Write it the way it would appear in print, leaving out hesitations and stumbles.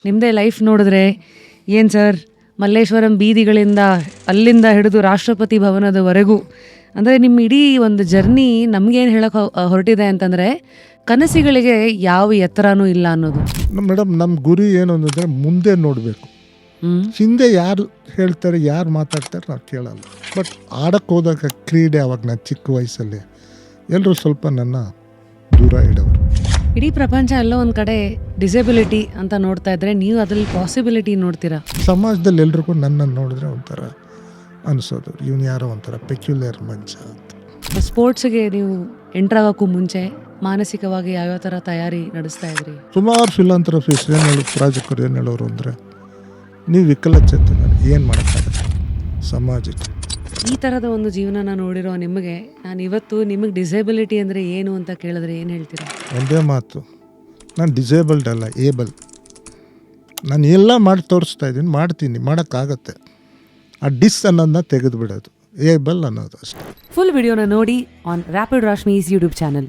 ನಿಮ್ಮದೇ ಲೈಫ್ ನೋಡಿದ್ರೆ ಏನು ಸರ್, ಮಲ್ಲೇಶ್ವರಂ ಬೀದಿಗಳಿಂದ ಅಲ್ಲಿಂದ ಹಿಡಿದು ರಾಷ್ಟ್ರಪತಿ ಭವನದವರೆಗೂ, ಅಂದರೆ ನಿಮ್ಮ ಇಡೀ ಒಂದು ಜರ್ನಿ ನಮಗೇನು ಹೇಳೋಕೆ ಹೊರಟಿದೆ ಅಂತಂದರೆ ಕನಸುಗಳಿಗೆ ಯಾವ ಎತ್ತರನೂ ಇಲ್ಲ ಅನ್ನೋದು. ಮೇಡಮ್, ನಮ್ಮ ಗುರಿ ಏನು ಅಂದರೆ ಮುಂದೆ ನೋಡಬೇಕು. ಹಿಂದೆ ಯಾರು ಹೇಳ್ತಾರೆ, ಯಾರು ಮಾತಾಡ್ತಾರೆ ನಾವು ಕೇಳಲ್ಲ. ಬಟ್ ಆಡಕ್ಕೆ ಹೋದಾಗ ಕ್ರೀಡೆ ಅವಾಗ ನಾನು ಚಿಕ್ಕ ವಯಸ್ಸಲ್ಲಿ ಎಲ್ಲರೂ ಸ್ವಲ್ಪ ನನ್ನ ದೂರ ಇಡೋರು. ಇಡೀ ಪ್ರಪಂಚ ಎಲ್ಲೋ ಒಂದು ಕಡೆ ಡಿಸೇಬಿಲಿಟಿ ಅಂತ ನೋಡ್ತಾ ಇದ್ರೆ, ನೀವು ಅದ್ರಲ್ಲಿ ಪಾಸಿಬಿಲಿಟಿ ನೋಡ್ತೀರಾ. ಸಮಾಜದಲ್ಲಿ ಎಲ್ರಿಗೂ ನನ್ನನ್ನು ನೋಡಿದ್ರೆ ಒಂಥರ ಅನಿಸೋದು, ಇವನು ಯಾರೋ ಒಂಥರ ಪೆಕ್ಯುಲರ್ ಮನುಷ್ಯ ಅಂತ. ಸ್ಪೋರ್ಟ್ಸ್ಗೆ ನೀವು ಎಂಟ್ರಾಗೋಕ್ಕೂ ಮುಂಚೆ ಮಾನಸಿಕವಾಗಿ ಯಾವ್ಯಾವ ಥರ ತಯಾರಿ ನಡೆಸ್ತಾ ಇದ್ರಿ? ಸುಮಾರು ಫಿಲಾಂಥ್ರಫಿಸ್ ಏನು ಹೇಳೋದು, ಪ್ರಾಜೆಕ್ಟರು ಏನು ಹೇಳೋರು ಅಂದರೆ, ನೀವು ವಿಕಲಚೇತನ ಏನು ಮಾಡೋಕ್ಕಾಗುತ್ತೆ ಸಮಾಜಕ್ಕೆ. ಈ ಥರದ ಒಂದು ಜೀವನನ ನೋಡಿರೋ ನಿಮಗೆ ನಾನು ಇವತ್ತು ನಿಮಗೆ ಡಿಸೇಬಿಲಿಟಿ ಅಂದರೆ ಏನು ಅಂತ ಕೇಳಿದ್ರೆ ಏನು ಹೇಳ್ತೀರಾ? ಒಂದೇ ಮಾತು, ನಾನು ಡಿಸೇಬಲ್ಡ್ ಅಲ್ಲ, ಏಬಲ್. ನಾನು ಎಲ್ಲ ಮಾಡಿ ತೋರಿಸ್ತಾ ಇದ್ದೀನಿ, ಮಾಡ್ತೀನಿ, ಮಾಡೋಕ್ಕಾಗತ್ತೆ. ಆ ಡಿಸ್ ಅನ್ನೋದನ್ನ ತೆಗೆದು ಬಿಡೋದು, ಏಬಲ್ ಅನ್ನೋದು ಅಷ್ಟೇ. ಫುಲ್ ವಿಡಿಯೋನ ನೋಡಿ ಆನ್ ರ್ಯಾಪಿಡ್ ರಾಶ್ಮೀಸ್ ಯೂಟ್ಯೂಬ್ ಚಾನಲ್.